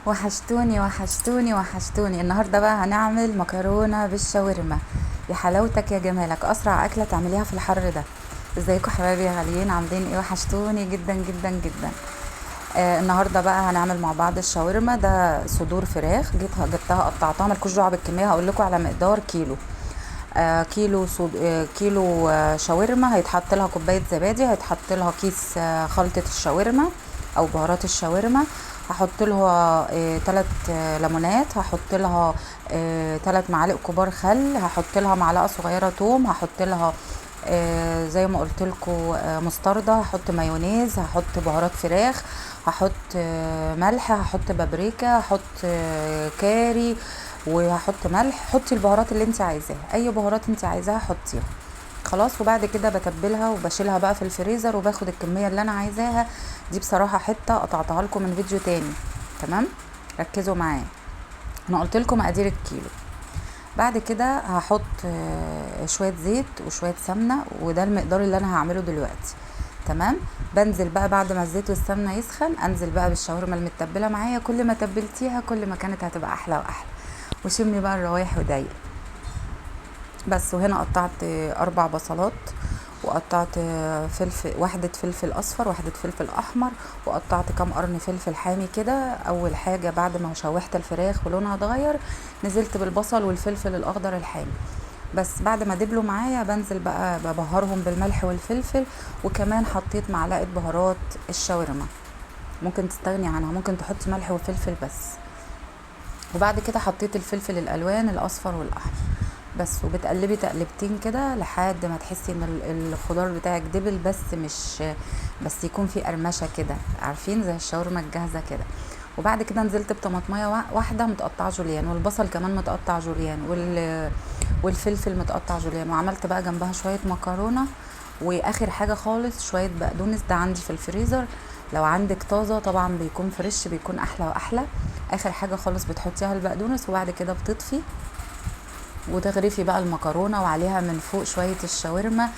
وحشتوني وحشتوني وحشتوني. النهارده بقى هنعمل مكرونه بالشاورما. يا حلاوتك يا جمالك، اسرع اكله تعمليها في الحر ده. ازيكم حبايبي يا غاليين، عاملين ايه؟ وحشتوني جدا جدا جدا. النهارده بقى هنعمل مع بعض الشاورما. ده صدور فراخ جبتها قطعتها، مالكوش دعوه بالكميه، هقول لكم على مقدار كيلو. كيلو شاورما هيتحط لها كوبايه زبادي، هيتحط لها كيس خلطه الشاورما او بهارات الشاورما. هحط لها 3 ليمونات، هحط لها 3 معالق كبار خل، هحط لها معلقه صغيره توم، هحط لها زي ما قلت لكم مستردة، هحط مايونيز، هحط بهارات فراخ، هحط ملح، هحط بابريكا، هحط كاري، وهحط ملح. حطي البهارات اللي انت عايزاها، اي بهارات انت عايزاها حطيها. خلاص. وبعد كده بتبلها وبشيلها بقى في الفريزر، وباخد الكميه اللي انا عايزاها. دي بصراحه حته قطعتها لكم من فيديو تاني. تمام، ركزوا معايا. انا قلت لكم مقادير الكيلو. بعد كده هحط شويه زيت وشويه سمنه، وده المقدار اللي انا هعمله دلوقتي. تمام. بنزل بقى بعد ما الزيت والسمنه يسخن، انزل بقى بالشاورما المتبله معايا. كل ما تبلتيها كل ما كانت هتبقى احلى واحلى. وشمي بقى الروايح ودايق بس. وهنا قطعت 4 بصلات، وقطعت واحدة فلفل اصفر، واحدة فلفل احمر، وقطعت كام قرن فلفل حامي كده. اول حاجة بعد ما شوحت الفراخ ولونها اتغير، نزلت بالبصل والفلفل الاخضر الحامي. بس بعد ما دبلوا معايا بنزل بقى ببهرهم بالملح والفلفل. وكمان حطيت معلقة بهارات الشاورما، ممكن تستغني عنها، ممكن تحطي ملح وفلفل بس. وبعد كده حطيت الفلفل الالوان الاصفر والاحمر بس. وبتقلبي تقلبتين كده لحد ما تحسي ان الخضار بتاعك دبل، بس يكون فيه قرمشه كده، عارفين زي الشاورما الجاهزه كده. وبعد كده نزلت بطماطميه واحده متقطعه جوليان، والبصل كمان متقطع جوليان، والفلفل متقطع جوليان. وعملت بقى جنبها شويه مكرونه. واخر حاجه خالص شويه بقدونس، ده عندي في الفريزر. لو عندك طازه طبعا بيكون فريش، بيكون احلى واحلى. اخر حاجه خالص بتحطيها البقدونس. وبعد كده بتطفي وتغرفي بقى المكرونه، وعليها من فوق شويه الشاورما.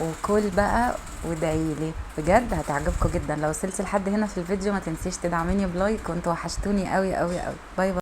وكل بقى وادعيلي، بجد هتعجبكم جدا. لو وصلتي لحد هنا في الفيديو ما تنسيش تدعميني بلايك، وانتوا وحشتوني قوي قوي قوي. باي باي.